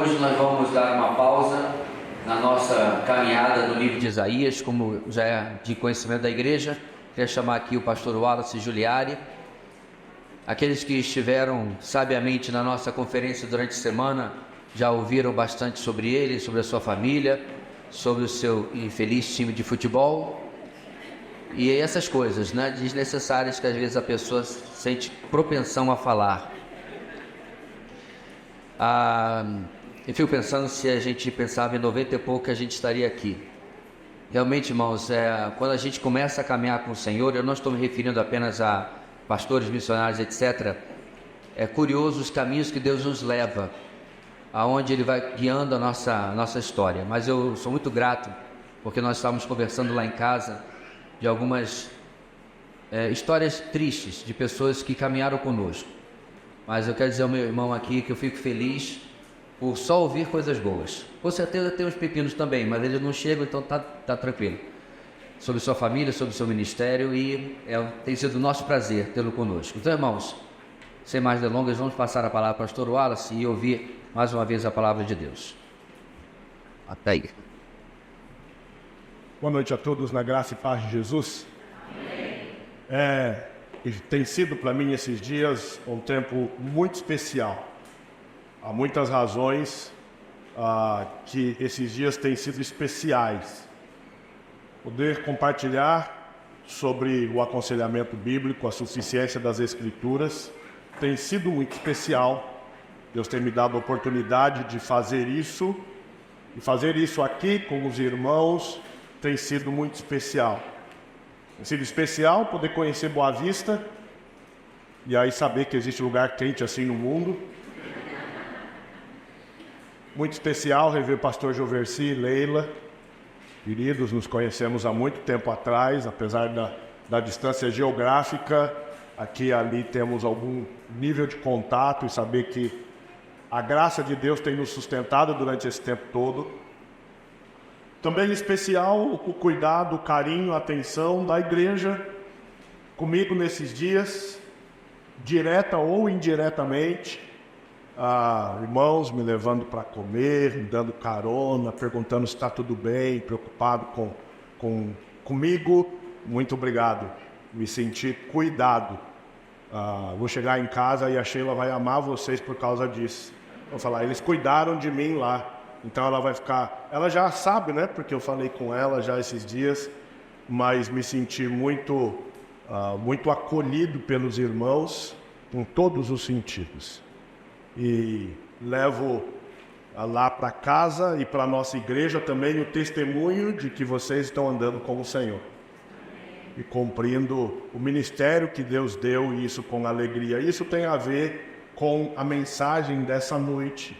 hoje nós vamos dar uma pausa na nossa caminhada no livro de Isaías, como já é de conhecimento da igreja. Queria chamar aqui o pastor Wallace Giuliari. Aqueles que estiveram sabiamente na nossa conferência durante a semana já ouviram bastante sobre ele, sobre a sua família, sobre o seu infeliz time de futebol e essas coisas, né, desnecessárias que às vezes a pessoa sente propensão a falar. Eu fico pensando, se a gente pensava em 90 e pouco, a gente estaria aqui. Realmente, irmãos, quando a gente começa a caminhar com o Senhor, eu não estou me referindo apenas a pastores, missionários, etc. É curioso os caminhos que Deus nos leva, aonde Ele vai guiando a nossa história. Mas eu sou muito grato, porque nós estávamos conversando lá em casa de algumas histórias tristes de pessoas que caminharam conosco. Mas eu quero dizer ao meu irmão aqui que eu fico feliz por só ouvir coisas boas. Com certeza tem uns pepinos também, mas eles não chegam, então tá tranquilo. Sobre sua família, sobre seu ministério, e tem sido nosso prazer tê-lo conosco. Então, irmãos, sem mais delongas, vamos passar a palavra ao pastor Wallace e ouvir mais uma vez a palavra de Deus. Até aí. Boa noite a todos, na graça e paz de Jesus. Amém. Tem sido para mim esses dias um tempo muito especial. Há muitas razões que esses dias têm sido especiais. Poder compartilhar sobre o aconselhamento bíblico, a suficiência das Escrituras, tem sido muito especial. Deus tem me dado a oportunidade de fazer isso, e fazer isso aqui com os irmãos tem sido muito especial. Tem sido especial poder conhecer Boa Vista, e aí saber que existe lugar quente assim no mundo. Muito especial rever o pastor Joverci e Leila. Queridos, nos conhecemos há muito tempo atrás, apesar da distância geográfica. Aqui e ali temos algum nível de contato, e saber que a graça de Deus tem nos sustentado durante esse tempo todo. Também especial o cuidado, o carinho, a atenção da igreja comigo nesses dias, direta ou indiretamente. Irmãos me levando para comer, me dando carona, perguntando se está tudo bem, preocupado comigo. Muito obrigado, me senti cuidado. Vou chegar em casa e a Sheila vai amar vocês por causa disso. Vou falar, eles cuidaram de mim lá. Então ela vai ficar... Ela já sabe, né? Porque eu falei com ela já esses dias. Mas me senti muito acolhido pelos irmãos, em todos os sentidos. E levo lá para casa e para a nossa igreja também o testemunho de que vocês estão andando com o Senhor. E cumprindo o ministério que Deus deu, e isso com alegria. Isso tem a ver com a mensagem dessa noite.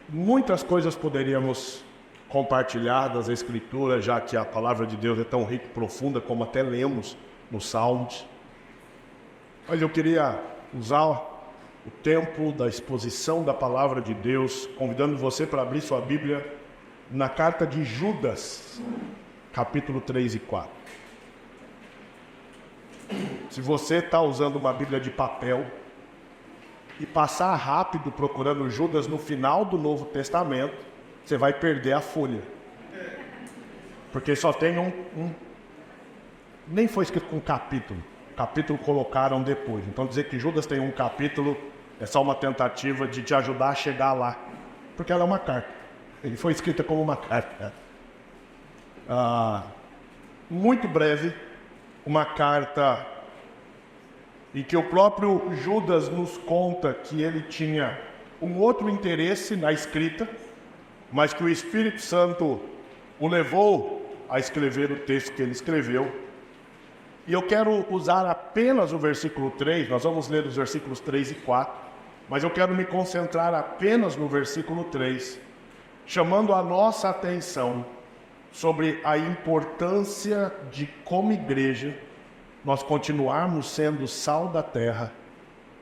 Muitas coisas poderíamos compartilhar das Escrituras, já que a palavra de Deus é tão rica e profunda, como até lemos nos Salmos. Mas eu queria usar o tempo da exposição da palavra de Deus, convidando você para abrir sua Bíblia na carta de Judas, capítulo 3 e 4. Se você está usando uma Bíblia de papel e passar rápido procurando Judas no final do Novo Testamento, você vai perder a folha. Porque só tem nem foi escrito com capítulo. Capítulo colocaram depois. Então dizer que Judas tem um capítulo é só uma tentativa de te ajudar a chegar lá. Porque ela é uma carta. Ele foi escrita como uma carta. Muito breve, uma carta em que o próprio Judas nos conta que ele tinha um outro interesse na escrita, mas que o Espírito Santo o levou a escrever o texto que ele escreveu. E eu quero usar apenas o versículo 3, nós vamos ler os versículos 3 e 4, mas eu quero me concentrar apenas no versículo 3, chamando a nossa atenção sobre a importância de, como igreja, nós continuarmos sendo sal da terra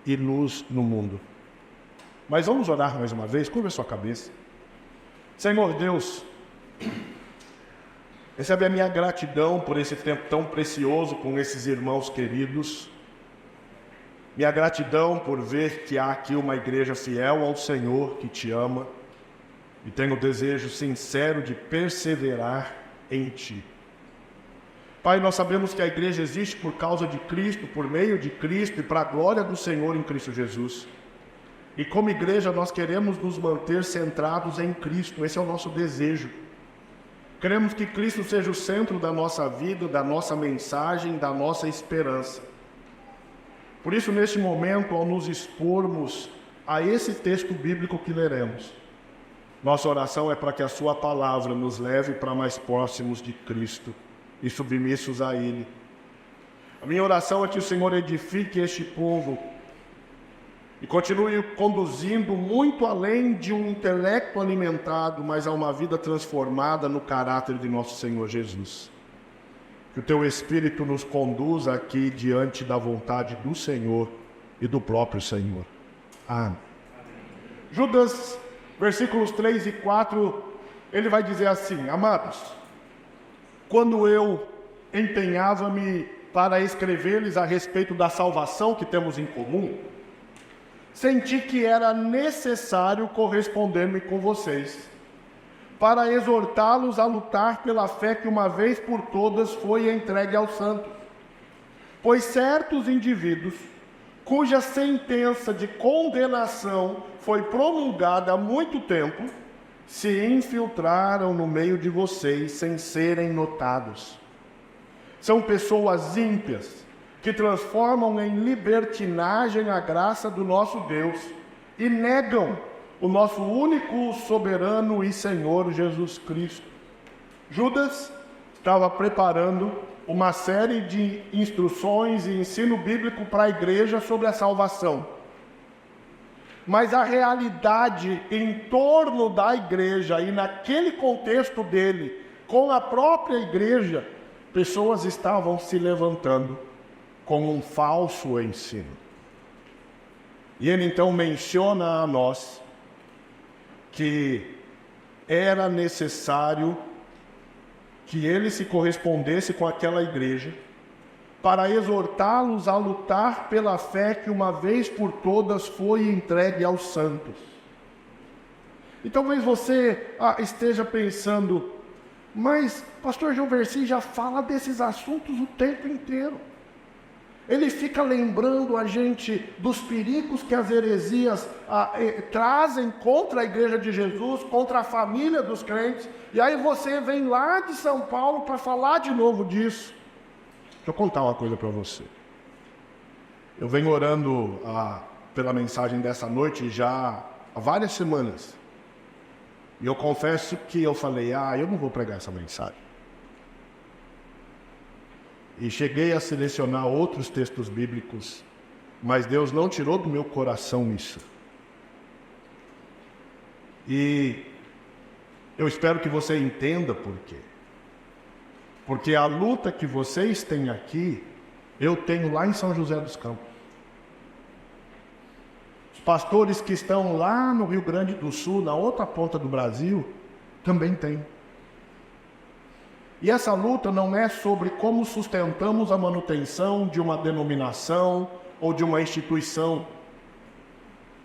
e luz no mundo. Mas vamos orar mais uma vez, curva a sua cabeça. Senhor Deus, recebe a minha gratidão por esse tempo tão precioso com esses irmãos queridos. minha gratidão por ver que há aqui uma igreja fiel ao Senhor, que te ama, e tenho o desejo sincero de perseverar em ti. Pai, nós sabemos que a igreja existe por causa de Cristo, por meio de Cristo e para a glória do Senhor em Cristo Jesus. E como igreja nós queremos nos manter centrados em Cristo, esse é o nosso desejo. Queremos que Cristo seja o centro da nossa vida, da nossa mensagem, da nossa esperança. Por isso, neste momento, ao nos expormos a esse texto bíblico que leremos, nossa oração é para que a sua palavra nos leve para mais próximos de Cristo e submissos a Ele. A minha oração é que o Senhor edifique este povo e continue conduzindo muito além de um intelecto alimentado, mas a uma vida transformada no caráter de nosso Senhor Jesus. Que o Teu Espírito nos conduza aqui diante da vontade do Senhor e do próprio Senhor. Amém. Judas, versículos 3 e 4, ele vai dizer assim: amados, quando eu empenhava-me para escrever-lhes a respeito da salvação que temos em comum, senti que era necessário corresponder-me com vocês, para exortá-los a lutar pela fé que uma vez por todas foi entregue aos santos. Pois certos indivíduos, cuja sentença de condenação foi promulgada há muito tempo, se infiltraram no meio de vocês sem serem notados. São pessoas ímpias, que transformam em libertinagem a graça do nosso Deus e negam o nosso único soberano e Senhor Jesus Cristo. Judas estava preparando uma série de instruções e ensino bíblico para a igreja sobre a salvação. Mas a realidade em torno da igreja e naquele contexto dele, com a própria igreja, pessoas estavam se levantando com um falso ensino. E ele então menciona a nós que era necessário que ele se correspondesse com aquela igreja para exortá-los a lutar pela fé que uma vez por todas foi entregue aos santos. E talvez você esteja pensando, mas pastor João Versi já fala desses assuntos o tempo inteiro. Ele fica lembrando a gente dos perigos que as heresias trazem contra a igreja de Jesus, contra a família dos crentes. E aí você vem lá de São Paulo para falar de novo disso. Deixa eu contar uma coisa para você. Eu venho orando pela mensagem dessa noite já há várias semanas. E eu confesso que eu falei, eu não vou pregar essa mensagem. E cheguei a selecionar outros textos bíblicos, mas Deus não tirou do meu coração isso. E eu espero que você entenda por quê. Porque a luta que vocês têm aqui, eu tenho lá em São José dos Campos. Os pastores que estão lá no Rio Grande do Sul, na outra ponta do Brasil, também têm. E essa luta não é sobre como sustentamos a manutenção de uma denominação ou de uma instituição,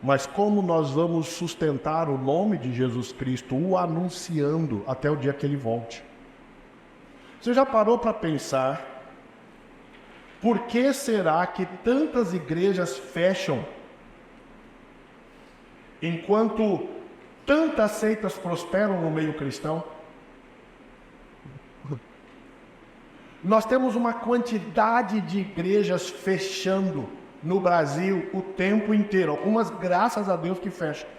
mas como nós vamos sustentar o nome de Jesus Cristo, o anunciando até o dia que Ele volte. Você já parou para pensar por que será que tantas igrejas fecham enquanto tantas seitas prosperam no meio cristão? Nós temos uma quantidade de igrejas fechando no Brasil o tempo inteiro. Algumas, graças a Deus, que fecham.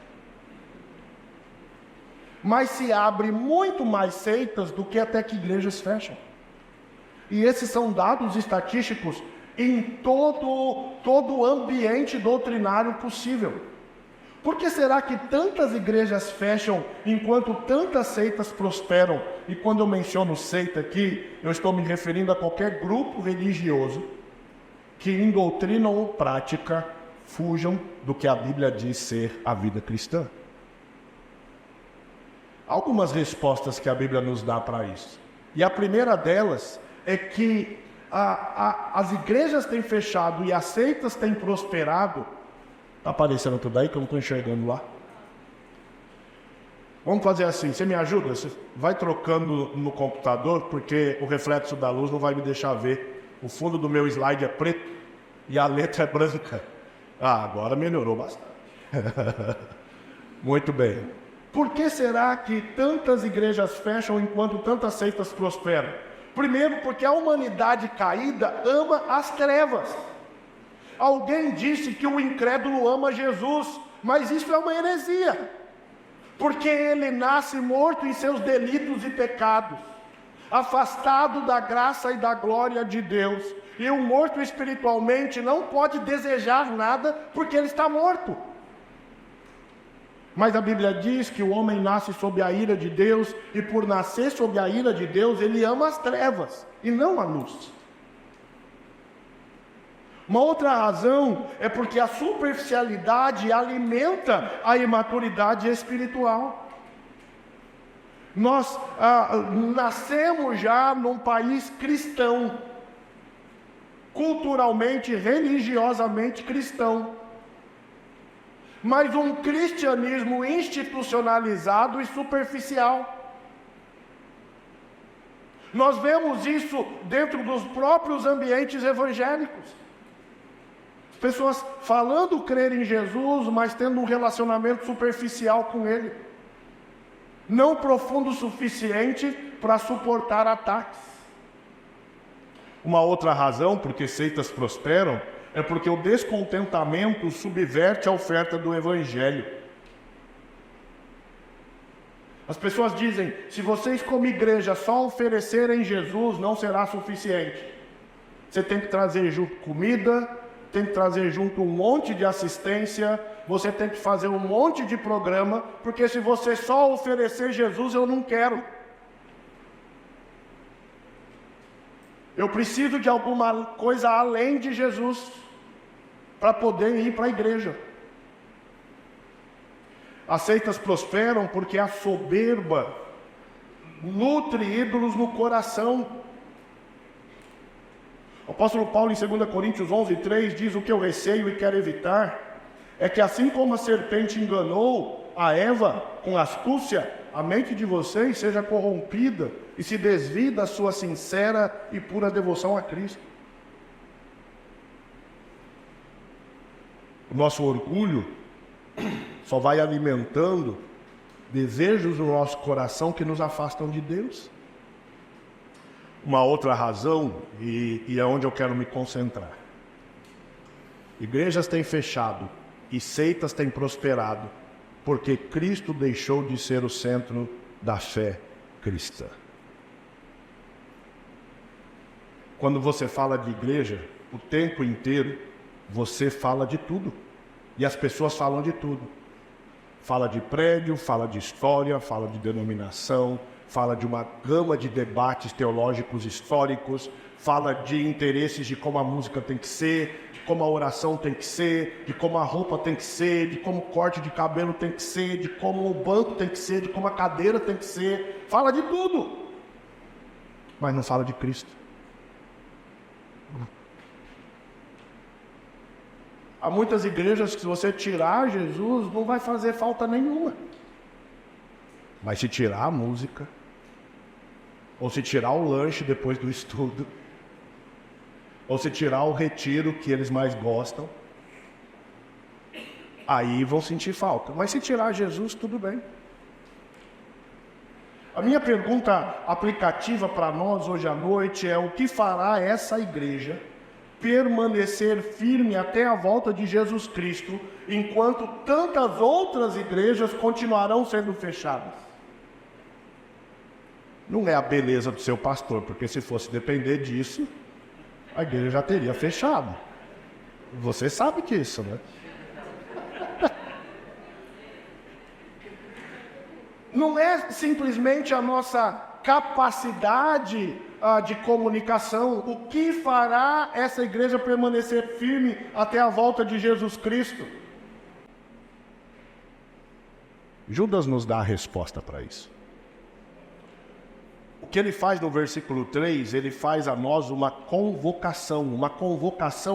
Mas se abre muito mais seitas do que até que igrejas fecham. E esses são dados estatísticos em todo o ambiente doutrinário possível. Por que será que tantas igrejas fecham enquanto tantas seitas prosperam? E quando eu menciono seita aqui, eu estou me referindo a qualquer grupo religioso que em doutrina ou prática fujam do que a Bíblia diz ser a vida cristã. Algumas respostas que a Bíblia nos dá para isso. E a primeira delas é que as igrejas têm fechado e as seitas têm prosperado. Está aparecendo tudo aí que eu não estou enxergando lá? Vamos fazer assim, você me ajuda? Você vai trocando no computador, porque o reflexo da luz não vai me deixar ver. O fundo do meu slide é preto e a letra é branca. Agora melhorou bastante. Muito bem. Por que será que tantas igrejas fecham enquanto tantas seitas prosperam? Primeiro, porque a humanidade caída ama as trevas. Alguém disse que o incrédulo ama Jesus, mas isso é uma heresia. Porque ele nasce morto em seus delitos e pecados, afastado da graça e da glória de Deus. E o morto espiritualmente não pode desejar nada porque ele está morto. Mas a Bíblia diz que o homem nasce sob a ira de Deus, e por nascer sob a ira de Deus, ele ama as trevas e não a luz. Uma outra razão é porque a superficialidade alimenta a imaturidade espiritual. Nós nascemos já num país cristão, culturalmente, religiosamente cristão, mas um cristianismo institucionalizado e superficial. Nós vemos isso dentro dos próprios ambientes evangélicos. Pessoas falando crer em Jesus, mas tendo um relacionamento superficial com Ele. Não profundo o suficiente para suportar ataques. Uma outra razão porque seitas prosperam é porque o descontentamento subverte a oferta do Evangelho. As pessoas dizem, se vocês como igreja só oferecerem Jesus, não será suficiente. Você tem que trazer junto comida, tem que trazer junto um monte de assistência, você tem que fazer um monte de programa, porque se você só oferecer Jesus, eu não quero. Eu preciso de alguma coisa além de Jesus, para poder ir para a igreja. As seitas prosperam porque a soberba nutre ídolos no coração. O apóstolo Paulo em 2 Coríntios 11:3 diz: o que eu receio e quero evitar é que assim como a serpente enganou a Eva com astúcia, a mente de vocês seja corrompida e se desvie da sua sincera e pura devoção a Cristo. O nosso orgulho só vai alimentando desejos no nosso coração que nos afastam de Deus. Uma outra razão, e é onde eu quero me concentrar. Igrejas têm fechado e seitas têm prosperado, porque Cristo deixou de ser o centro da fé cristã. Quando você fala de igreja, o tempo inteiro, você fala de tudo. E as pessoas falam de tudo. Fala de prédio, fala de história, fala de denominação, fala de uma gama de debates teológicos históricos, fala de interesses de como a música tem que ser, de como a oração tem que ser, de como a roupa tem que ser, de como o corte de cabelo tem que ser, de como o banco tem que ser, de como a cadeira tem que ser. Fala de tudo, mas não fala de Cristo. Há muitas igrejas que se você tirar Jesus, não vai fazer falta nenhuma. Mas se tirar a música, ou se tirar o lanche depois do estudo, ou se tirar o retiro que eles mais gostam, aí vão sentir falta. Mas se tirar Jesus, tudo bem. A minha pergunta aplicativa para nós hoje à noite é: o que fará essa igreja permanecer firme até a volta de Jesus Cristo, enquanto tantas outras igrejas continuarão sendo fechadas? Não é a beleza do seu pastor, porque se fosse depender disso, a igreja já teria fechado. Você sabe disso, né? Não é simplesmente a nossa capacidade de comunicação. O que fará essa igreja permanecer firme até a volta de Jesus Cristo? Judas nos dá a resposta para isso. O que ele faz no versículo 3, ele faz a nós uma convocação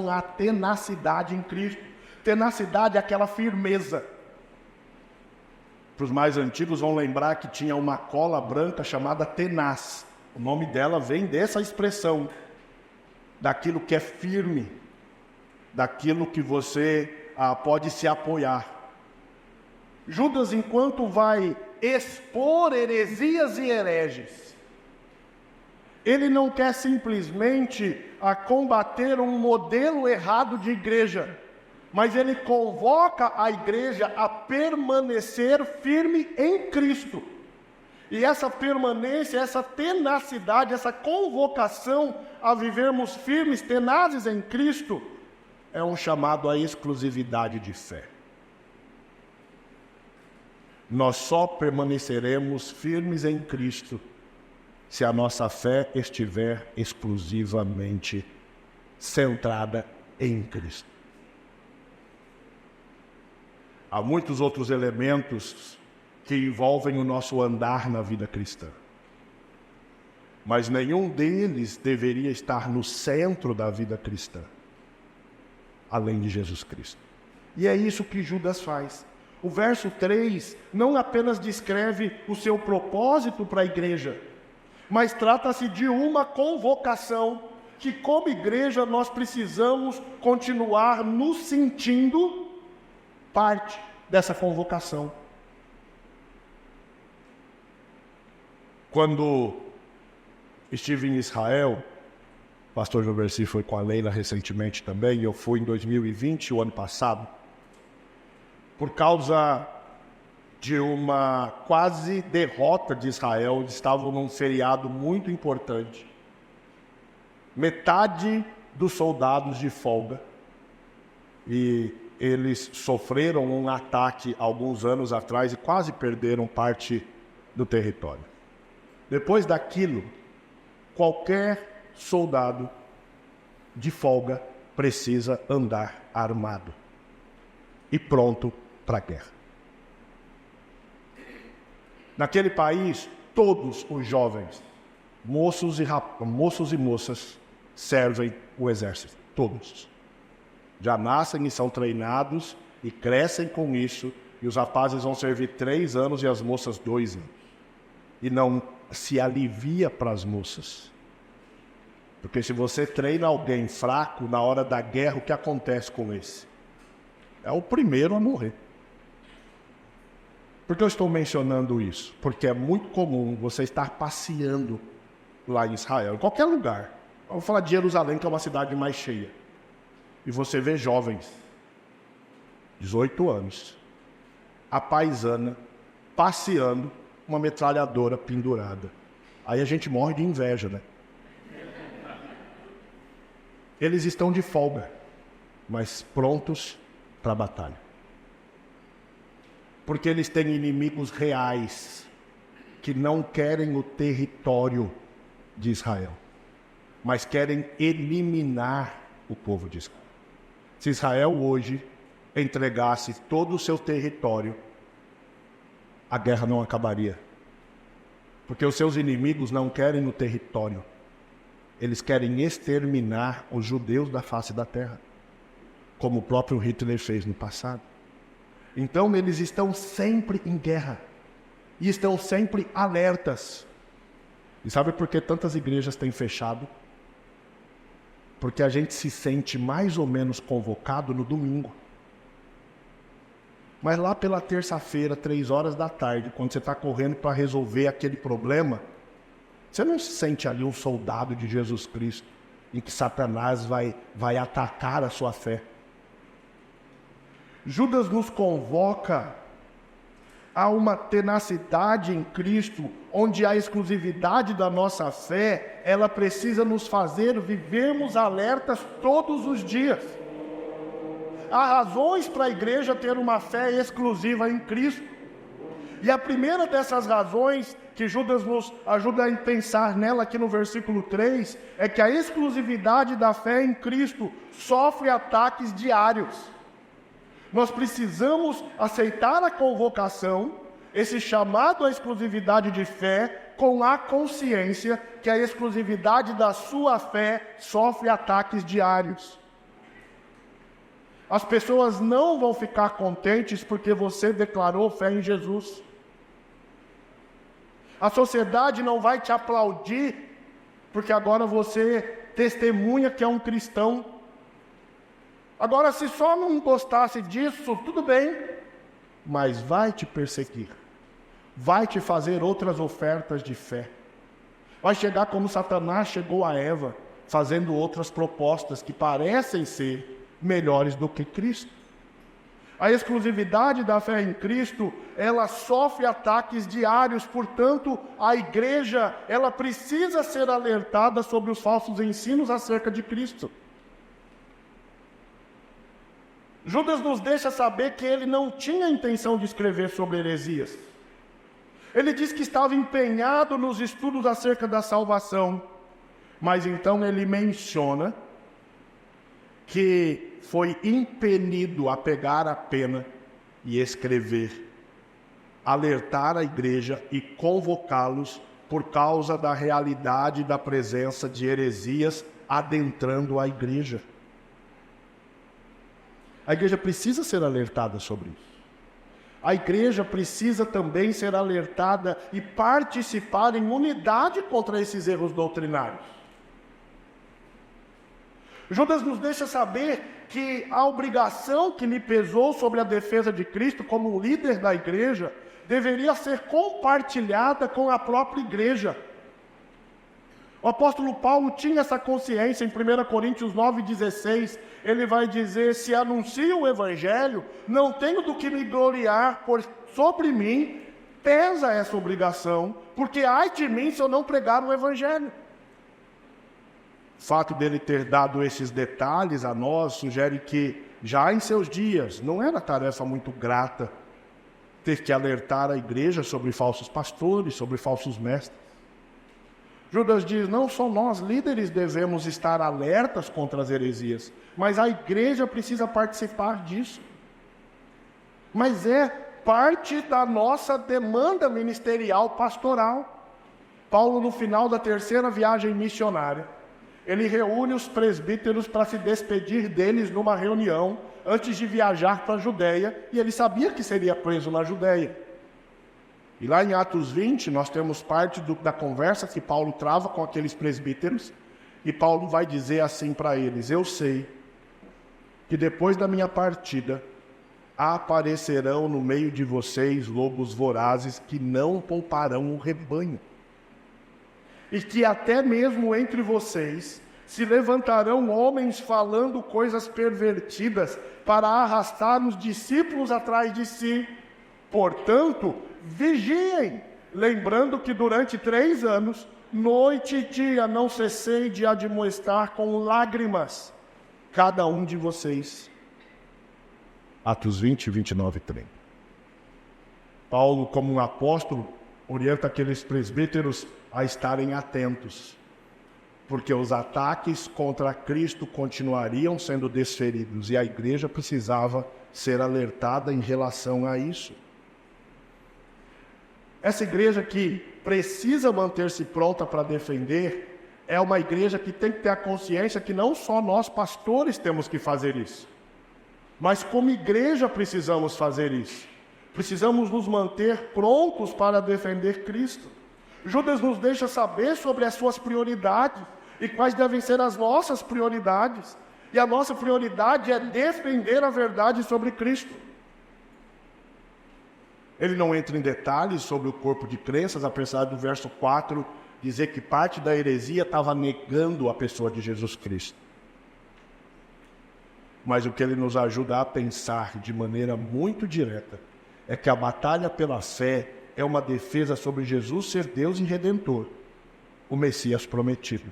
à tenacidade em Cristo. Tenacidade é aquela firmeza. Para os mais antigos vão lembrar que tinha uma cola branca chamada tenaz. O nome dela vem dessa expressão, daquilo que é firme, daquilo que você pode se apoiar. Judas, enquanto vai expor heresias e hereges, ele não quer simplesmente combater um modelo errado de igreja, mas ele convoca a igreja a permanecer firme em Cristo. E essa permanência, essa tenacidade, essa convocação a vivermos firmes, tenazes em Cristo, é um chamado à exclusividade de fé. Nós só permaneceremos firmes em Cristo se a nossa fé estiver exclusivamente centrada em Cristo. Há muitos outros elementos que envolvem o nosso andar na vida cristã, mas nenhum deles deveria estar no centro da vida cristã, além de Jesus Cristo. E é isso que Judas faz. O verso 3 não apenas descreve o seu propósito para a igreja, mas trata-se de uma convocação que, como igreja, nós precisamos continuar nos sentindo parte dessa convocação. Quando estive em Israel, o pastor Joversi foi com a Leila recentemente também, e eu fui em 2020, o ano passado, por causa de uma quase derrota de Israel. Eles estavam num feriado muito importante. Metade dos soldados de folga, e eles sofreram um ataque alguns anos atrás e quase perderam parte do território. Depois daquilo, qualquer soldado de folga precisa andar armado e pronto para a guerra. Naquele país, todos os jovens, moços e moças, servem o exército. Todos. Já nascem e são treinados e crescem com isso, e os rapazes vão servir 3 anos e as moças 2 anos. E não se alivia para as moças. Porque se você treina alguém fraco, na hora da guerra, o que acontece com esse? É o primeiro a morrer. Por que eu estou mencionando isso? Porque é muito comum você estar passeando lá em Israel, em qualquer lugar. Eu vou falar de Jerusalém, que é uma cidade mais cheia. E você vê jovens, 18 anos, a paisana, passeando, uma metralhadora pendurada. Aí a gente morre de inveja, né? Eles estão de folga, mas prontos para a batalha. Porque eles têm inimigos reais, que não querem o território de Israel, mas querem eliminar o povo de Israel. Se Israel hoje entregasse todo o seu território, a guerra não acabaria. Porque os seus inimigos não querem o território. Eles querem exterminar os judeus da face da terra, como o próprio Hitler fez no passado. Então eles estão sempre em guerra e estão sempre alertas. E sabe por que tantas igrejas têm fechado? Porque a gente se sente mais ou menos convocado no domingo. Mas lá pela terça-feira, 3 horas da tarde, quando você está correndo para resolver aquele problema, você não se sente ali um soldado de Jesus Cristo, em que Satanás vai atacar a sua fé. Judas nos convoca a uma tenacidade em Cristo, onde a exclusividade da nossa fé, ela precisa nos fazer vivermos alertas todos os dias. Há razões para a igreja ter uma fé exclusiva em Cristo. E a primeira dessas razões, que Judas nos ajuda a pensar nela aqui no versículo 3, é que a exclusividade da fé em Cristo sofre ataques diários. Nós precisamos aceitar a convocação esse chamado à exclusividade de fé com a consciência que a exclusividade da sua fé sofre ataques diários. As pessoas não vão ficar contentes porque você declarou fé em Jesus. A sociedade não vai te aplaudir porque agora você testemunha que é um cristão. Agora, se só não gostasse disso, tudo bem, mas vai te perseguir. Vai te fazer outras ofertas de fé. Vai chegar como Satanás chegou a Eva, fazendo outras propostas que parecem ser melhores do que Cristo. A exclusividade da fé em Cristo, ela sofre ataques diários, portanto, a igreja, ela precisa ser alertada sobre os falsos ensinos acerca de Cristo. Judas nos deixa saber que ele não tinha intenção de escrever sobre heresias. Ele diz que estava empenhado nos estudos acerca da salvação, mas então ele menciona que foi impelido a pegar a pena e escrever, alertar a igreja e convocá-los por causa da realidade da presença de heresias adentrando a igreja. A igreja precisa ser alertada sobre isso. A igreja precisa também ser alertada e participar em unidade contra esses erros doutrinários. Judas nos deixa saber que a obrigação que lhe pesou sobre a defesa de Cristo como líder da igreja deveria ser compartilhada com a própria igreja. O apóstolo Paulo tinha essa consciência em 1 Coríntios 9,16. Ele vai dizer: se anuncio o evangelho, não tenho do que me gloriar, pois sobre mim pesa essa obrigação, porque ai de mim se eu não pregar o evangelho. O fato dele ter dado esses detalhes a nós sugere que, já em seus dias, não era tarefa muito grata ter que alertar a igreja sobre falsos pastores, sobre falsos mestres. Judas diz: não só nós, líderes, devemos estar alertas contra as heresias, mas a igreja precisa participar disso. Mas é parte da nossa demanda ministerial pastoral. Paulo, no final da 3ª viagem missionária, ele reúne os presbíteros para se despedir deles numa reunião, antes de viajar para a Judéia, e ele sabia que seria preso na Judéia. E lá em Atos 20, nós temos parte da conversa que Paulo trava com aqueles presbíteros, e Paulo vai dizer assim para eles: eu sei que depois da minha partida, aparecerão no meio de vocês lobos vorazes que não pouparão o rebanho. E que até mesmo entre vocês se levantarão homens falando coisas pervertidas para arrastar os discípulos atrás de si. Portanto, vigiem, lembrando que durante 3 anos, noite e dia, não cessei de admoestar com lágrimas cada um de vocês. Atos 20, 29 e 30. Paulo, como um apóstolo, orienta aqueles presbíteros a estarem atentos, porque os ataques contra Cristo continuariam sendo desferidos e a igreja precisava ser alertada em relação a isso. Essa igreja que precisa manter-se pronta para defender é uma igreja que tem que ter a consciência que não só nós pastores temos que fazer isso, mas como igreja precisamos fazer isso. Precisamos nos manter prontos para defender Cristo. Judas nos deixa saber sobre as suas prioridades e quais devem ser as nossas prioridades. E a nossa prioridade é defender a verdade sobre Cristo. Ele não entra em detalhes sobre o corpo de crenças, apesar do verso 4 dizer que parte da heresia estava negando a pessoa de Jesus Cristo. Mas o que ele nos ajuda a pensar de maneira muito direta é que a batalha pela fé é uma defesa sobre Jesus ser Deus e Redentor, o Messias prometido.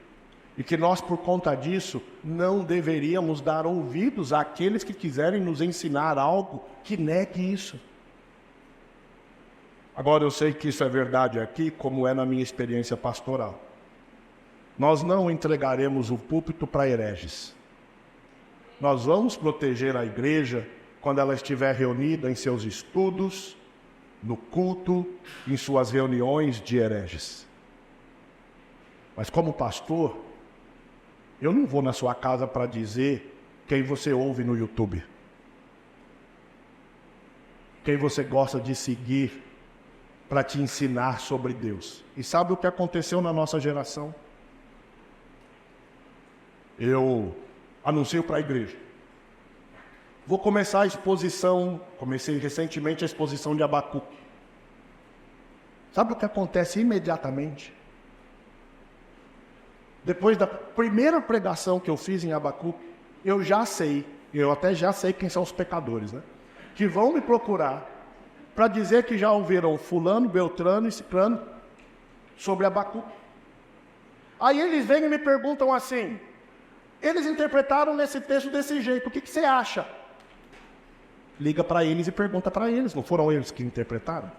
E que nós, por conta disso, não deveríamos dar ouvidos àqueles que quiserem nos ensinar algo que negue isso. Agora, eu sei que isso é verdade aqui, como é na minha experiência pastoral. Nós não entregaremos o púlpito para hereges. Nós vamos proteger a igreja quando ela estiver reunida em seus estudos, no culto, em suas reuniões de hereges. Mas como pastor, eu não vou na sua casa para dizer quem você ouve no YouTube, quem você gosta de seguir para te ensinar sobre Deus. E sabe o que aconteceu na nossa geração? Eu anuncio para a igreja: vou começar a exposição, comecei recentemente a exposição de Abacuque. Sabe o que acontece imediatamente? Depois da primeira pregação que eu fiz em Abacuque, eu até já sei quem são os pecadores, né? Que vão me procurar para dizer que já ouviram fulano, beltrano e ciclano sobre Abacuque. Aí eles vêm e me perguntam assim: eles interpretaram nesse texto desse jeito, o que você acha? Liga para eles e pergunta para eles, não foram eles que interpretaram?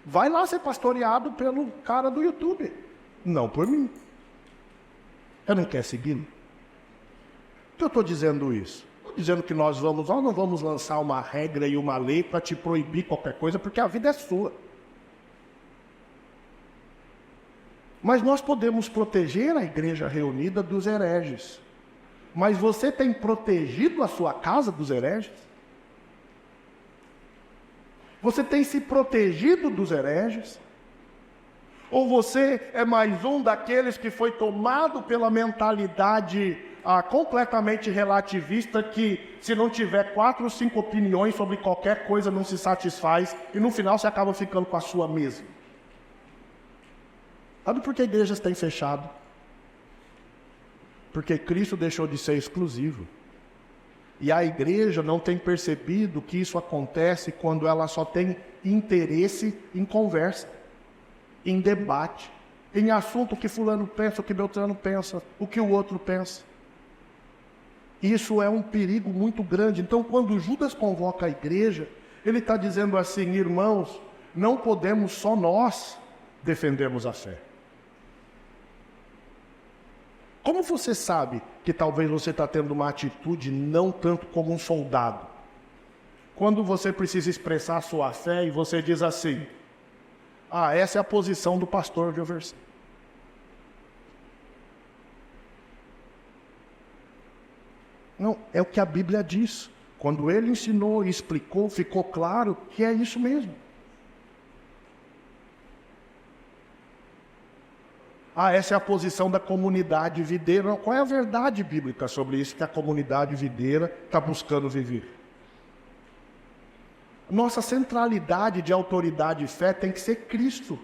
Vai lá ser pastoreado pelo cara do YouTube, não por mim. Eu não quero segui-lo. Por que eu estou dizendo isso? Estou dizendo que nós não vamos lançar uma regra e uma lei para te proibir qualquer coisa, porque a vida é sua. Mas nós podemos proteger a igreja reunida dos hereges. Mas você tem protegido a sua casa dos hereges? Você tem se protegido dos hereges? Ou você é mais um daqueles que foi tomado pela mentalidade completamente relativista, que se não tiver 4 ou 5 opiniões sobre qualquer coisa não se satisfaz, e no final você acaba ficando com a sua mesma? Sabe por que igrejas têm fechado? Porque Cristo deixou de ser exclusivo. E a igreja não tem percebido que isso acontece quando ela só tem interesse em conversa, em debate, em assunto que fulano pensa, o que Beltrano pensa, o que o outro pensa. Isso é um perigo muito grande. Então, quando Judas convoca a igreja, ele está dizendo assim: irmãos, não podemos só nós defendermos a fé. Como você sabe que talvez você está tendo uma atitude não tanto como um soldado? Quando você precisa expressar a sua fé e você diz assim: essa é a posição do pastor Gilverson. Não, é o que a Bíblia diz. Quando ele ensinou e explicou, ficou claro que é isso mesmo. Essa é a posição da comunidade videira. Qual é a verdade bíblica sobre isso que a comunidade videira está buscando viver? Nossa centralidade de autoridade e fé tem que ser Cristo,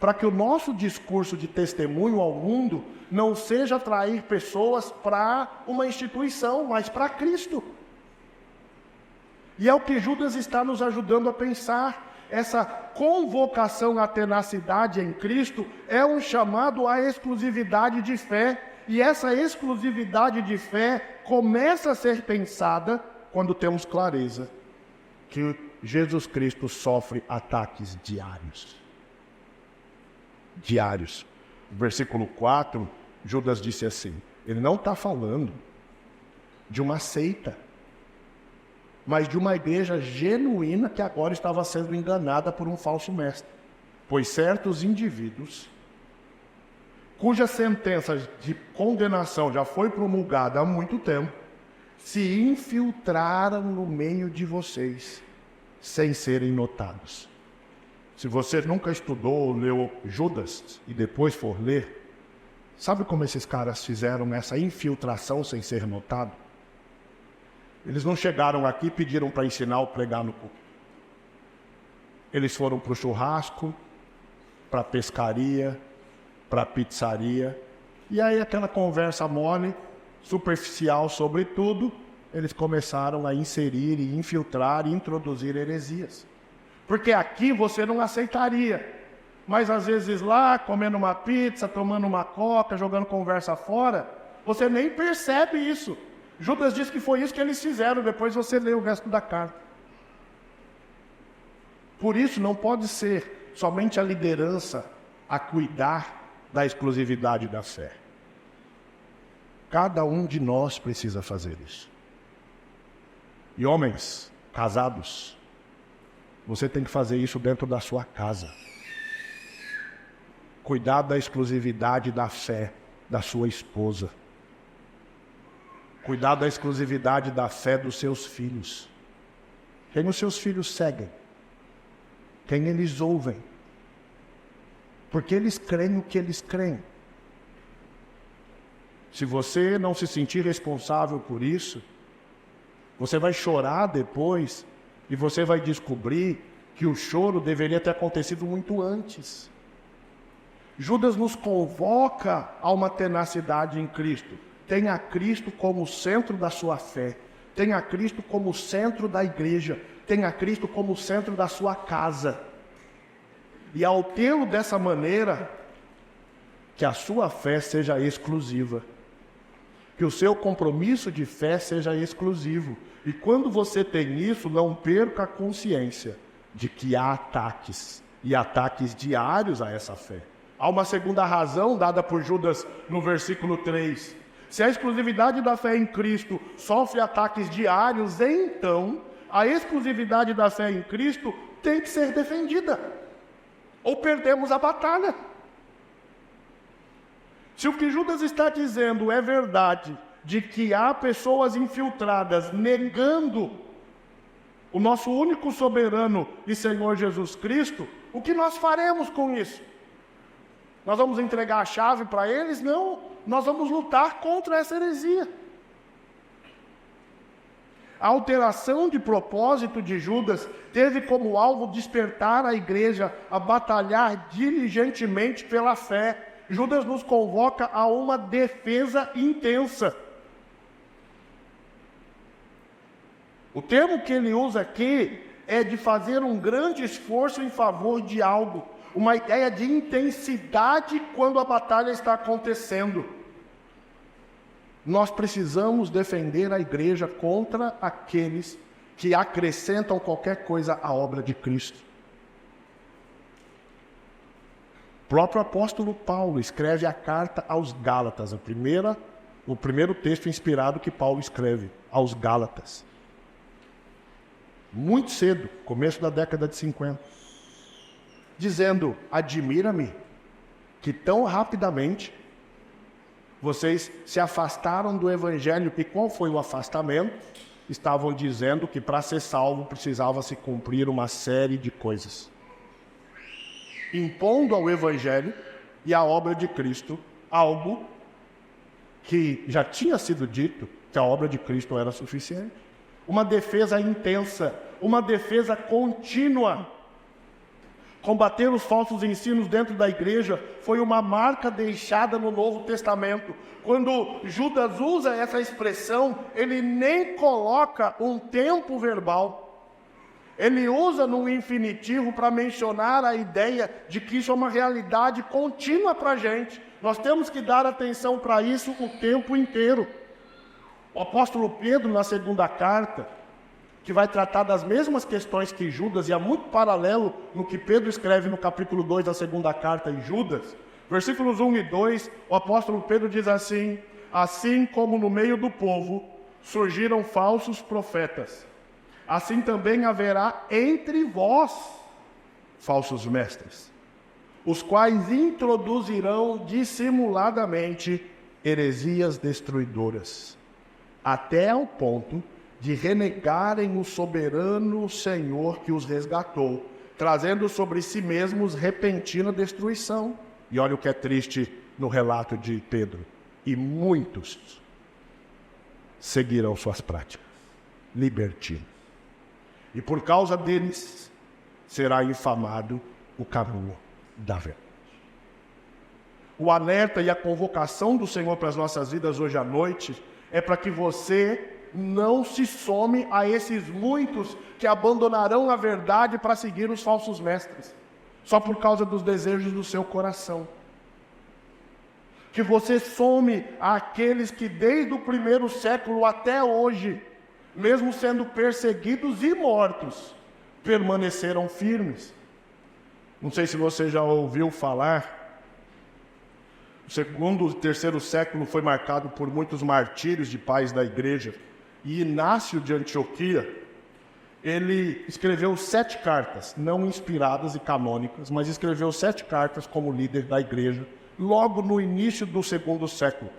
para que o nosso discurso de testemunho ao mundo não seja atrair pessoas para uma instituição, mas para Cristo. E é o que Judas está nos ajudando a pensar. Essa convocação à tenacidade em Cristo é um chamado à exclusividade de fé. E essa exclusividade de fé começa a ser pensada quando temos clareza que Jesus Cristo sofre ataques diários. Diários. Versículo 4, Judas disse assim: ele não está falando de uma seita, mas de uma igreja genuína que agora estava sendo enganada por um falso mestre. Pois certos indivíduos, cuja sentença de condenação já foi promulgada há muito tempo, se infiltraram no meio de vocês, sem serem notados. Se você nunca estudou ou leu Judas e depois for ler, sabe como esses caras fizeram essa infiltração sem ser notado? Eles não chegaram aqui e pediram para ensinar ou pregar no púlpito. Eles foram para o churrasco, para a pescaria, para a pizzaria. E aí aquela conversa mole, superficial sobre tudo, eles começaram a inserir e infiltrar e introduzir heresias. Porque aqui você não aceitaria. Mas às vezes lá, comendo uma pizza, tomando uma coca, jogando conversa fora, você nem percebe isso. Judas diz que foi isso que eles fizeram, depois você lê o resto da carta. Por isso não pode ser somente a liderança a cuidar da exclusividade da fé. Cada um de nós precisa fazer isso. E homens, Casados, você tem que fazer isso dentro da sua casa. Cuidar da exclusividade da fé da sua esposa. Cuidar da exclusividade da fé dos seus filhos. Quem os seus filhos seguem? Quem eles ouvem? Porque eles creem o que eles creem. Se você não se sentir responsável por isso, você vai chorar depois e você vai descobrir que o choro deveria ter acontecido muito antes. Judas nos convoca a uma tenacidade em Cristo. Tenha Cristo como centro da sua fé. Tenha Cristo como centro da igreja. Tenha Cristo como centro da sua casa. E ao tê-lo dessa maneira, que a sua fé seja exclusiva. Que o seu compromisso de fé seja exclusivo. E quando você tem isso, não perca a consciência de que há ataques. E ataques diários a essa fé. Há uma segunda razão dada por Judas no versículo 3. Se a exclusividade da fé em Cristo sofre ataques diários, então a exclusividade da fé em Cristo tem que ser defendida. Ou perdemos a batalha. Se o que Judas está dizendo é verdade, de que há pessoas infiltradas negando o nosso único soberano e Senhor Jesus Cristo, o que nós faremos com isso? Nós vamos entregar a chave para eles? Não, nós vamos lutar contra essa heresia. A alteração de propósito de Judas teve como alvo despertar a igreja a batalhar diligentemente pela fé. Judas nos convoca a uma defesa intensa. O termo que ele usa aqui é de fazer um grande esforço em favor de algo. Uma ideia de intensidade quando a batalha está acontecendo. Nós precisamos defender a igreja contra aqueles que acrescentam qualquer coisa à obra de Cristo. O próprio apóstolo Paulo escreve a carta aos Gálatas, o primeiro texto inspirado que Paulo escreve, aos Gálatas. Muito cedo, começo da década de 50. Dizendo, admira-me que tão rapidamente vocês se afastaram do Evangelho. E qual foi o afastamento? Estavam dizendo que para ser salvo precisava se cumprir uma série de coisas. Impondo ao Evangelho e à obra de Cristo algo que já tinha sido dito, que a obra de Cristo era suficiente. Uma defesa intensa, uma defesa contínua. Combater os falsos ensinos dentro da igreja foi uma marca deixada no Novo Testamento. Quando Judas usa essa expressão, ele nem coloca um tempo verbal. Ele usa no infinitivo para mencionar a ideia de que isso é uma realidade contínua para a gente. Nós temos que dar atenção para isso o tempo inteiro. O apóstolo Pedro, na segunda carta, que vai tratar das mesmas questões que Judas, e há muito paralelo no que Pedro escreve no capítulo 2 da segunda carta em Judas, versículos 1 e 2, o apóstolo Pedro diz assim: assim como no meio do povo surgiram falsos profetas, assim também haverá entre vós falsos mestres, os quais introduzirão dissimuladamente heresias destruidoras, até o ponto de renegarem o soberano Senhor que os resgatou, trazendo sobre si mesmos repentina destruição. E olha o que é triste no relato de Pedro. E muitos seguirão suas práticas libertinas. E por causa deles será infamado o caminho da verdade. O alerta e a convocação do Senhor para as nossas vidas hoje à noite é para que você não se some a esses muitos que abandonarão a verdade para seguir os falsos mestres, só por causa dos desejos do seu coração. Que você some àqueles que desde o primeiro século até hoje, mesmo sendo perseguidos e mortos, permaneceram firmes. Não sei se você já ouviu falar, o segundo e terceiro século foi marcado por muitos martírios de pais da igreja. E Inácio de Antioquia, ele escreveu 7 cartas, não inspiradas e canônicas, mas escreveu 7 cartas como líder da igreja, logo no início do 2º século.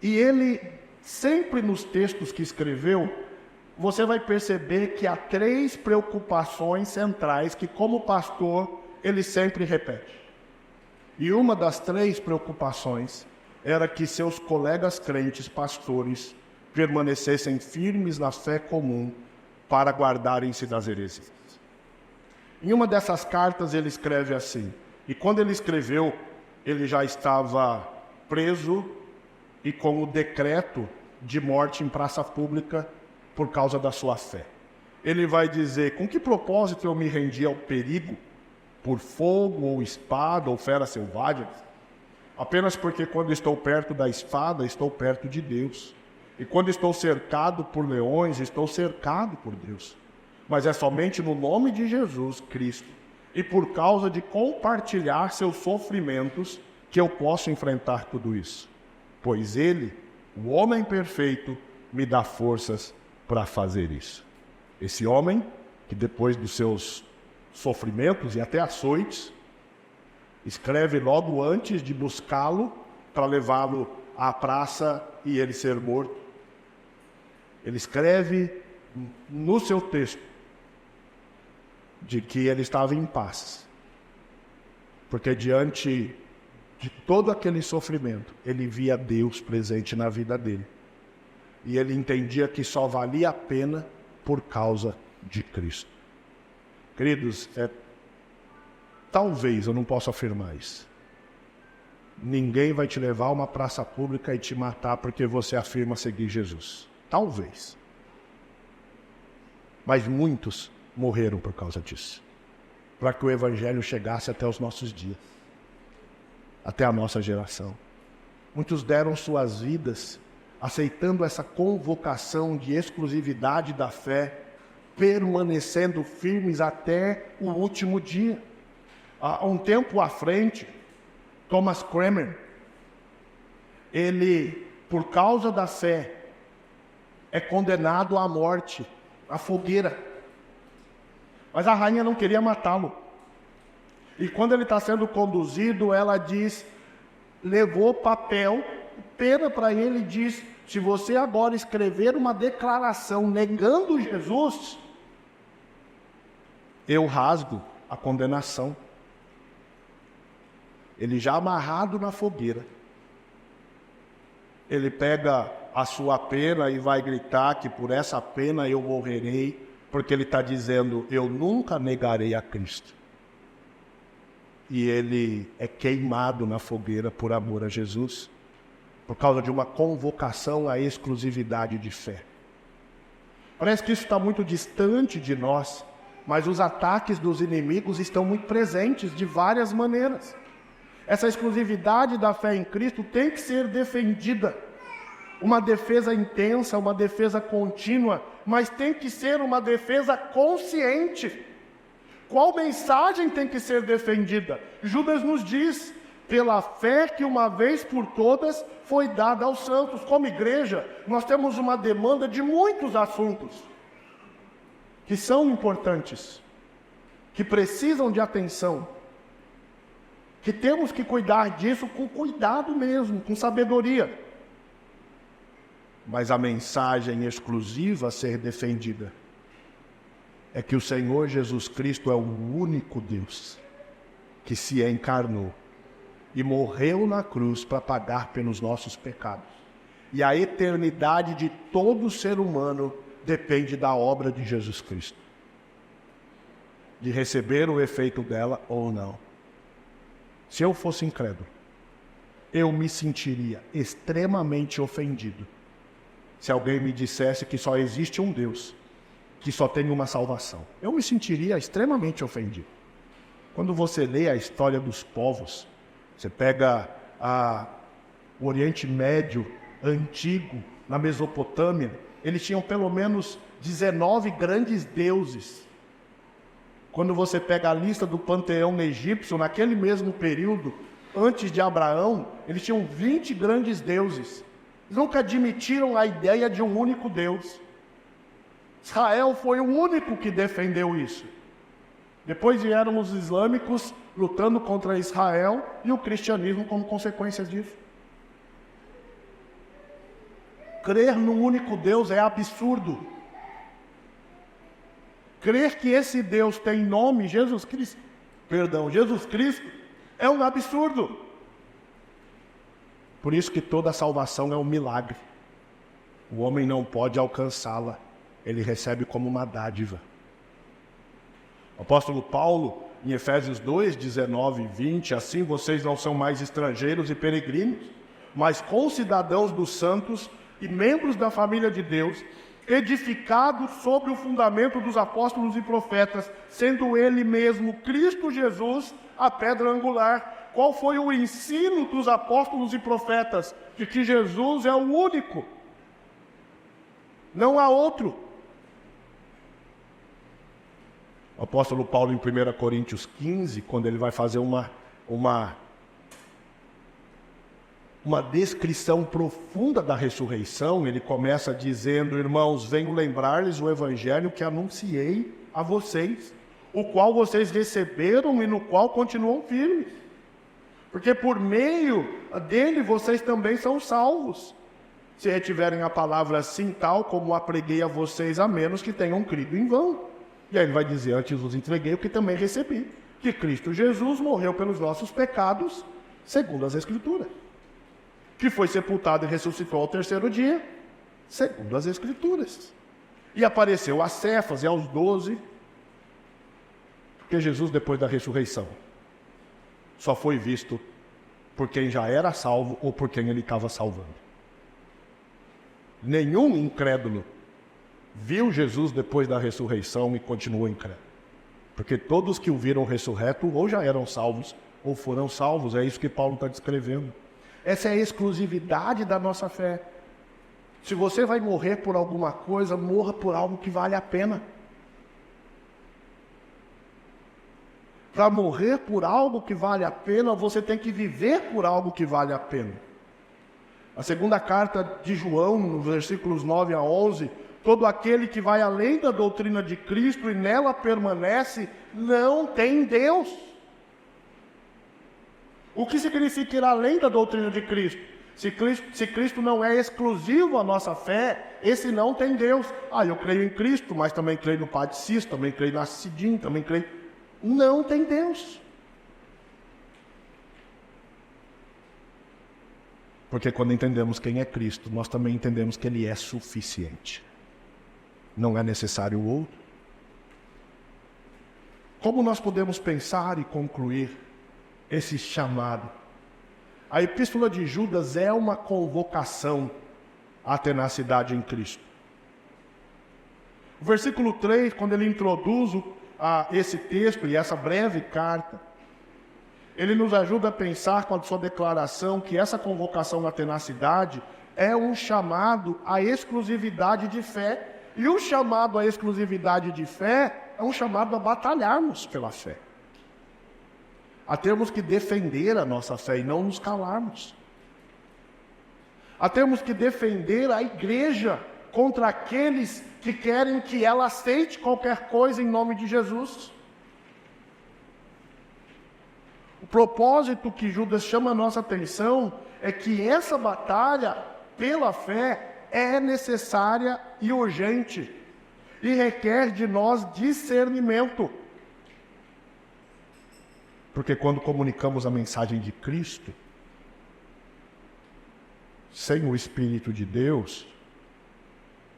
E ele, sempre nos textos que escreveu, você vai perceber que há 3 preocupações centrais que, como pastor, ele sempre repete. E uma das 3 preocupações era que seus colegas crentes, pastores, permanecessem firmes na fé comum para guardarem-se das heresias. Em uma dessas cartas ele escreve assim, e quando ele escreveu, ele já estava preso e com o decreto de morte em praça pública por causa da sua fé. Ele vai dizer: com que propósito eu me rendi ao perigo, por fogo ou espada ou feras selvagens? Apenas porque quando estou perto da espada, estou perto de Deus. E quando estou cercado por leões, estou cercado por Deus. Mas é somente no nome de Jesus Cristo e por causa de compartilhar seus sofrimentos que eu posso enfrentar tudo isso. Pois Ele, o homem perfeito, me dá forças para fazer isso. Esse homem, que depois dos seus sofrimentos e até açoites, escreve logo antes de buscá-lo para levá-lo à praça e ele ser morto. Ele escreve no seu texto de que ele estava em paz, porque diante de todo aquele sofrimento, ele via Deus presente na vida dele. E ele entendia que só valia a pena por causa de Cristo. Queridos, talvez, eu não posso afirmar isso, ninguém vai te levar a uma praça pública e te matar porque você afirma seguir Jesus. Talvez. Mas muitos morreram por causa disso, para que o Evangelho chegasse até os nossos dias, até a nossa geração. Muitos deram suas vidas aceitando essa convocação de exclusividade da fé, permanecendo firmes até o último dia. Há um tempo à frente, Thomas Cranmer, ele, por causa da fé, é condenado à morte, à fogueira. Mas a rainha não queria matá-lo. E quando ele está sendo conduzido, ela diz, levou papel, pena para ele e diz: se você agora escrever uma declaração negando Jesus, eu rasgo a condenação. Ele já amarrado na fogueira, ele pega a sua pena e vai gritar que por essa pena eu morrerei, porque ele está dizendo: eu nunca negarei a Cristo. E ele é queimado na fogueira por amor a Jesus, por causa de uma convocação à exclusividade de fé. Parece que isso está muito distante de nós, mas os ataques dos inimigos estão muito presentes de várias maneiras. Essa exclusividade da fé em Cristo tem que ser defendida. Uma defesa intensa, uma defesa contínua, mas tem que ser uma defesa consciente. Qual mensagem tem que ser defendida? Judas nos diz: pela fé que uma vez por todas foi dada aos santos. Como igreja, nós temos uma demanda de muitos assuntos que são importantes, que precisam de atenção, que temos que cuidar disso com cuidado mesmo, com sabedoria. Mas a mensagem exclusiva a ser defendida é que o Senhor Jesus Cristo é o único Deus que se encarnou e morreu na cruz para pagar pelos nossos pecados. E a eternidade de todo ser humano depende da obra de Jesus Cristo, de receber o efeito dela ou não. Se eu fosse incrédulo, eu me sentiria extremamente ofendido se alguém me dissesse que só existe um Deus, que só tem uma salvação. Eu me sentiria extremamente ofendido. Quando você lê a história dos povos, você pega o Oriente Médio antigo, na Mesopotâmia, eles tinham pelo menos 19 grandes deuses. Quando você pega a lista do panteão egípcio, naquele mesmo período, antes de Abraão, eles tinham 20 grandes deuses. Eles nunca admitiram a ideia de um único Deus. Israel foi o único que defendeu isso. Depois vieram os islâmicos lutando contra Israel e o cristianismo como consequência disso. Crer num único Deus é absurdo. Crer que esse Deus tem nome, Jesus Cristo, é um absurdo. Por isso que toda salvação é um milagre. O homem não pode alcançá-la. Ele recebe como uma dádiva. O apóstolo Paulo, em Efésios 2, 19 e 20, assim vocês não são mais estrangeiros e peregrinos, mas concidadãos dos santos e membros da família de Deus, edificados sobre o fundamento dos apóstolos e profetas, sendo ele mesmo, Cristo Jesus, a pedra angular. Qual foi o ensino dos apóstolos e profetas? De que Jesus é o único. Não há outro. O apóstolo Paulo, em 1 Coríntios 15, quando ele vai fazer uma descrição profunda da ressurreição, ele começa dizendo: irmãos, venho lembrar-lhes o evangelho que anunciei a vocês, o qual vocês receberam e no qual continuam firmes. Porque por meio dele vocês também são salvos, se retiverem a palavra assim, tal como a preguei a vocês, a menos que tenham crido em vão. E aí ele vai dizer: antes vos entreguei o que também recebi, que Cristo Jesus morreu pelos nossos pecados, segundo as Escrituras, que foi sepultado e ressuscitou ao terceiro dia, segundo as Escrituras, e apareceu a Cefas e aos 12, porque Jesus, depois da ressurreição, só foi visto por quem já era salvo ou por quem ele estava salvando. Nenhum incrédulo viu Jesus depois da ressurreição e continuou incrédulo. Porque todos que o viram ressurreto ou já eram salvos ou foram salvos. É isso que Paulo está descrevendo. Essa é a exclusividade da nossa fé. Se você vai morrer por alguma coisa, morra por algo que vale a pena. Para morrer por algo que vale a pena, você tem que viver por algo que vale a pena. A segunda carta de João, nos versículos 9 a 11, todo aquele que vai além da doutrina de Cristo e nela permanece, não tem Deus. O que significa ir além da doutrina de Cristo? Se Cristo não é exclusivo à nossa fé, esse não tem Deus. Eu creio em Cristo, mas também creio no Padre Cis, também creio na Cidim, também creio... Não tem Deus. Porque quando entendemos quem é Cristo, nós também entendemos que Ele é suficiente. Não é necessário o outro. Como nós podemos pensar e concluir esse chamado? A Epístola de Judas é uma convocação à tenacidade em Cristo. O versículo 3, quando ele introduz esse texto e essa breve carta, ele nos ajuda a pensar com a sua declaração que essa convocação à tenacidade é um chamado à exclusividade de fé. E o chamado à exclusividade de fé é um chamado a batalharmos pela fé. A termos que defender a nossa fé e não nos calarmos. A termos que defender a igreja contra aqueles que querem que ela aceite qualquer coisa em nome de Jesus. O propósito que Judas chama a nossa atenção é que essa batalha pela fé é necessária e urgente e requer de nós discernimento. Porque quando comunicamos a mensagem de Cristo, sem o Espírito de Deus,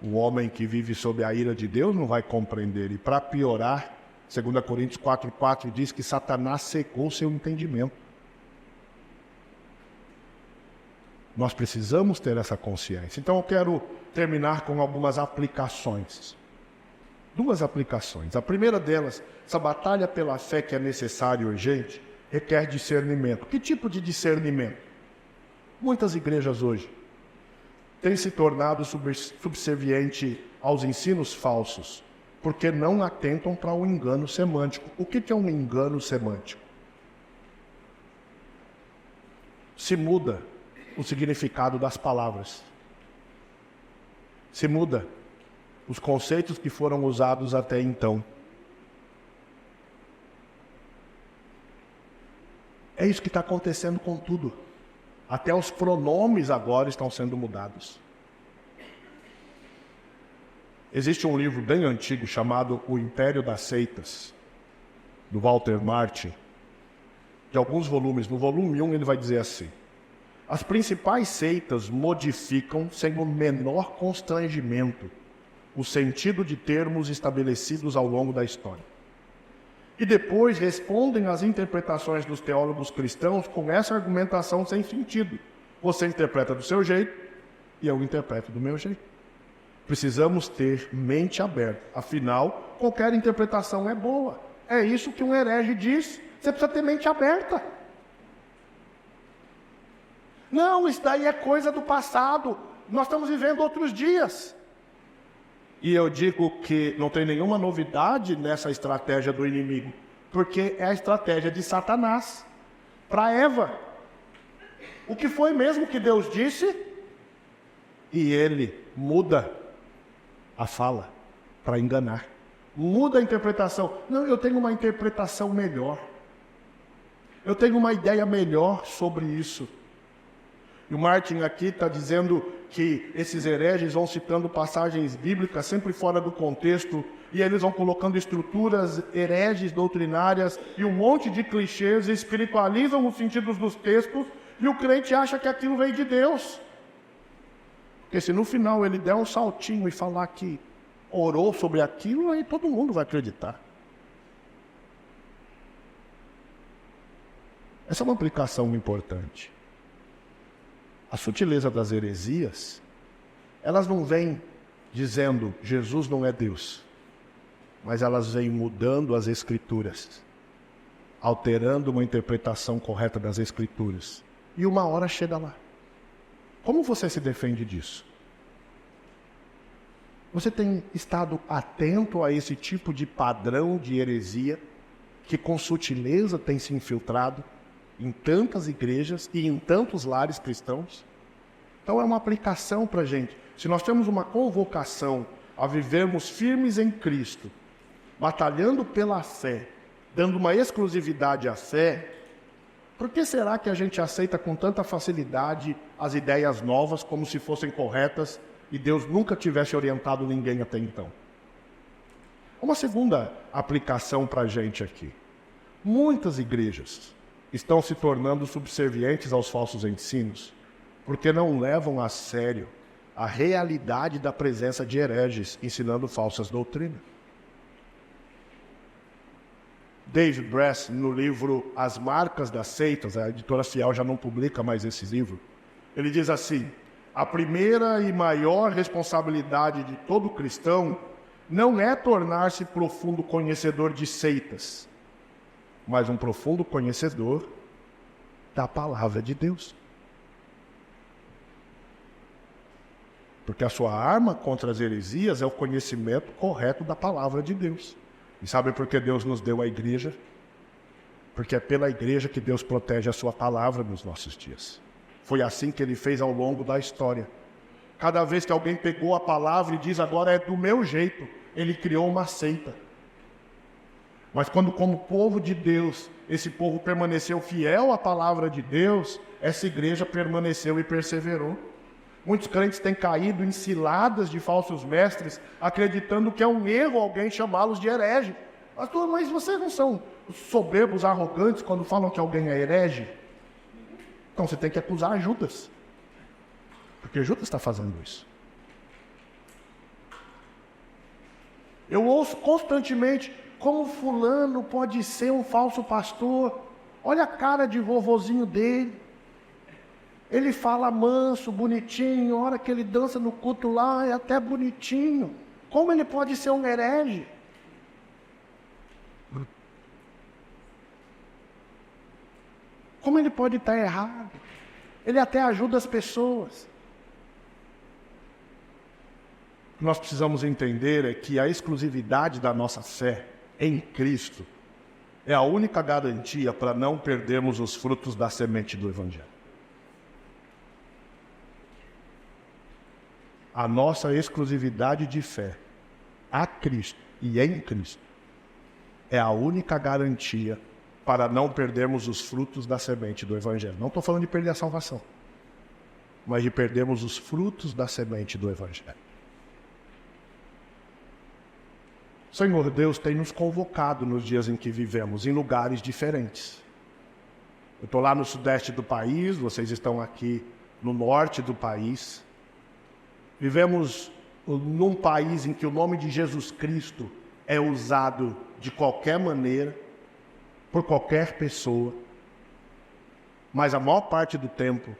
o homem que vive sob a ira de Deus não vai compreender. E para piorar, 2 Coríntios 4,4 diz que Satanás cegou seu entendimento. Nós precisamos ter essa consciência. Então eu quero terminar com algumas aplicações. 2 aplicações. A primeira delas, essa batalha pela fé que é necessária e urgente, requer discernimento. Que tipo de discernimento? Muitas igrejas hoje têm se tornado subserviente aos ensinos falsos, porque não atentam para o engano semântico. O que é um engano semântico? Se muda o significado das palavras. Se muda os conceitos que foram usados até então. É isso que está acontecendo com tudo. Até os pronomes agora estão sendo mudados. Existe um livro bem antigo chamado O Império das Seitas, do Walter Martin, de alguns volumes. No volume 1 ele vai dizer assim: as principais seitas modificam, sem o menor constrangimento, o sentido de termos estabelecidos ao longo da história. E depois respondem às interpretações dos teólogos cristãos com essa argumentação sem sentido. Você interpreta do seu jeito e eu interpreto do meu jeito. Precisamos ter mente aberta. Afinal, qualquer interpretação é boa. É isso que um herege diz. Você precisa ter mente aberta. Não, isso daí é coisa do passado. Nós estamos vivendo outros dias. E eu digo que não tem nenhuma novidade nessa estratégia do inimigo, porque é a estratégia de Satanás para Eva. O que foi mesmo que Deus disse? E ele muda a fala para enganar. Muda a interpretação. Não, eu tenho uma interpretação melhor. Eu tenho uma ideia melhor sobre isso. E o Martin aqui está dizendo que esses hereges vão citando passagens bíblicas sempre fora do contexto, e eles vão colocando estruturas hereges doutrinárias e um monte de clichês, espiritualizam os sentidos dos textos, e o crente acha que aquilo veio de Deus. Porque se no final ele der um saltinho e falar que orou sobre aquilo, aí todo mundo vai acreditar. Essa é uma aplicação importante. A sutileza das heresias, elas não vêm dizendo Jesus não é Deus, mas elas vêm mudando as Escrituras, alterando uma interpretação correta das Escrituras. E uma hora chega lá. Como você se defende disso? Você tem estado atento a esse tipo de padrão de heresia que com sutileza tem se infiltrado em tantas igrejas e em tantos lares cristãos? Então é uma aplicação para a gente. Se nós temos uma convocação a vivermos firmes em Cristo, batalhando pela fé, dando uma exclusividade à fé, por que será que a gente aceita com tanta facilidade as ideias novas como se fossem corretas e Deus nunca tivesse orientado ninguém até então? Uma segunda aplicação para a gente aqui. Muitas igrejas estão se tornando subservientes aos falsos ensinos, porque não levam a sério a realidade da presença de hereges ensinando falsas doutrinas. David Brass, no livro As Marcas das Seitas, a editora Fiel já não publica mais esse livro, ele diz assim: a primeira e maior responsabilidade de todo cristão não é tornar-se profundo conhecedor de seitas, mas um profundo conhecedor da palavra de Deus. Porque a sua arma contra as heresias é o conhecimento correto da palavra de Deus. E sabe por que Deus nos deu a igreja? Porque é pela igreja que Deus protege a sua palavra nos nossos dias. Foi assim que ele fez ao longo da história. Cada vez que alguém pegou a palavra e diz agora é do meu jeito, ele criou uma seita. Mas quando, como povo de Deus, esse povo permaneceu fiel à palavra de Deus, essa igreja permaneceu e perseverou. Muitos crentes têm caído em ciladas de falsos mestres, acreditando que é um erro alguém chamá-los de herege. Pastor, mas vocês não são soberbos, arrogantes quando falam que alguém é herege? Então você tem que acusar Judas, porque Judas está fazendo isso. Eu ouço constantemente: como fulano pode ser um falso pastor? Olha a cara de vovozinho dele. Ele fala manso, bonitinho, a hora que ele dança no culto lá é até bonitinho. Como ele pode ser um herege? Como ele pode estar errado? Ele até ajuda as pessoas. O que nós precisamos entender é que a exclusividade da nossa fé em Cristo é a única garantia para não perdermos os frutos da semente do Evangelho. A nossa exclusividade de fé a Cristo e em Cristo é a única garantia para não perdermos os frutos da semente do Evangelho. Não estou falando de perder a salvação, mas de perdermos os frutos da semente do Evangelho. O Senhor Deus tem nos convocado nos dias em que vivemos, em lugares diferentes. Eu estou lá no sudeste do país, vocês estão aqui no norte do país. Vivemos num país em que o nome de Jesus Cristo é usado de qualquer maneira, por qualquer pessoa, mas a maior parte do tempo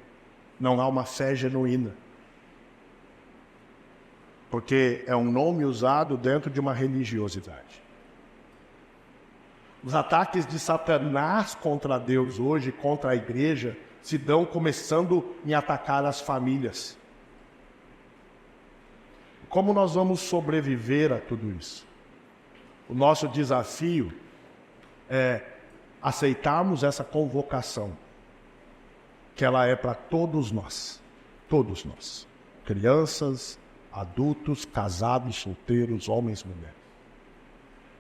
não há uma fé genuína, porque é um nome usado dentro de uma religiosidade. Os ataques de Satanás contra Deus hoje, contra a igreja, se dão começando em atacar as famílias. Como nós vamos sobreviver a tudo isso? O nosso desafio é aceitarmos essa convocação, que ela é para todos nós, crianças, adultos, casados, solteiros, homens, mulheres.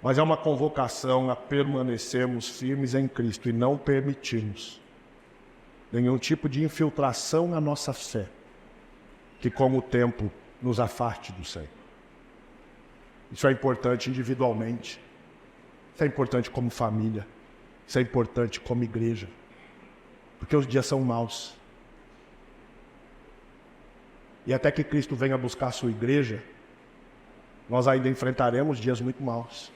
Mas é uma convocação a permanecermos firmes em Cristo e não permitirmos nenhum tipo de infiltração na nossa fé, que com o tempo nos afaste do Senhor. Isso é importante individualmente, isso é importante como família, isso é importante como igreja, porque os dias são maus. E até que Cristo venha buscar a sua igreja, nós ainda enfrentaremos dias muito maus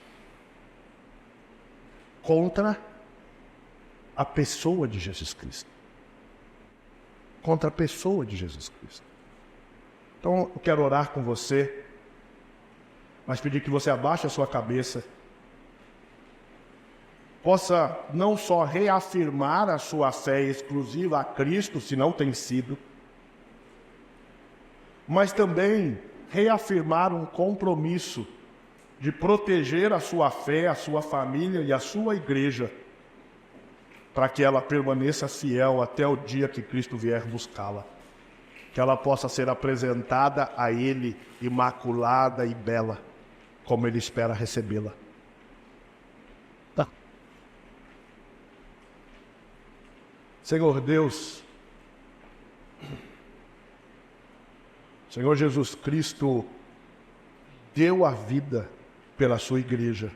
contra a pessoa de Jesus Cristo. Contra a pessoa de Jesus Cristo. Então eu quero orar com você, mas pedir que você abaixe a sua cabeça, possa não só reafirmar a sua fé exclusiva a Cristo, se não tem sido, mas também reafirmar um compromisso de proteger a sua fé, a sua família e a sua igreja, para que ela permaneça fiel até o dia que Cristo vier buscá-la. Que ela possa ser apresentada a Ele imaculada e bela, como Ele espera recebê-la. Tá. Senhor Deus, Senhor Jesus Cristo deu a vida pela sua igreja,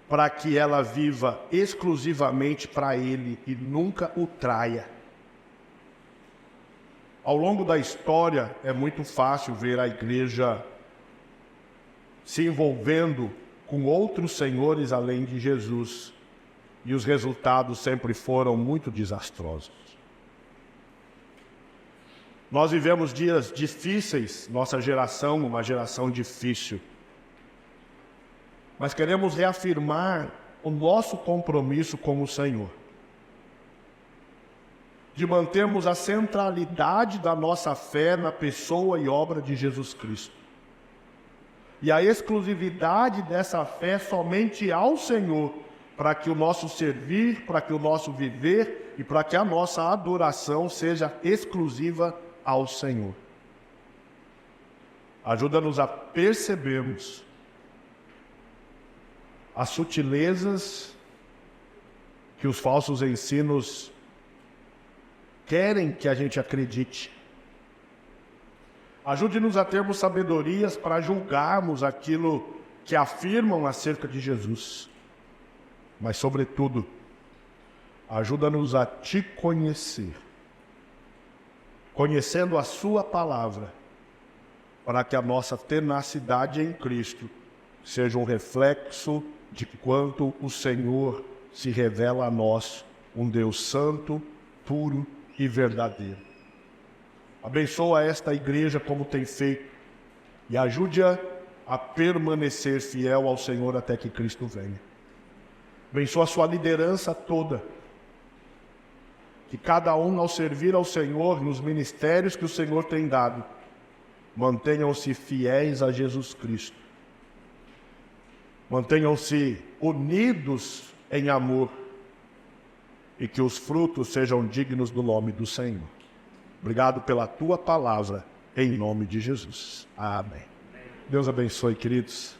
para que ela viva exclusivamente para Ele e nunca o traia. Ao longo da história é muito fácil ver a igreja se envolvendo com outros senhores além de Jesus, e os resultados sempre foram muito desastrosos. Nós vivemos dias difíceis, nossa geração, uma geração difícil. Mas queremos reafirmar o nosso compromisso com o Senhor, de mantermos a centralidade da nossa fé na pessoa e obra de Jesus Cristo. E a exclusividade dessa fé somente ao Senhor, para que o nosso servir, para que o nosso viver e para que a nossa adoração seja exclusiva ao Senhor. Ajuda-nos a percebermos as sutilezas que os falsos ensinos querem que a gente acredite. Ajude-nos a termos sabedorias para julgarmos aquilo que afirmam acerca de Jesus. Mas, sobretudo, ajuda-nos a Te conhecer, conhecendo a Sua palavra, para que a nossa tenacidade em Cristo seja um reflexo de quanto o Senhor se revela a nós, um Deus santo, puro e verdadeiro. Abençoa esta igreja como tem feito e ajude-a a permanecer fiel ao Senhor até que Cristo venha. Abençoa a sua liderança toda, que cada um, ao servir ao Senhor nos ministérios que o Senhor tem dado, mantenham-se fiéis a Jesus Cristo. Mantenham-se unidos em amor e que os frutos sejam dignos do nome do Senhor. Obrigado pela Tua palavra, em nome de Jesus. Amém. Deus abençoe, queridos.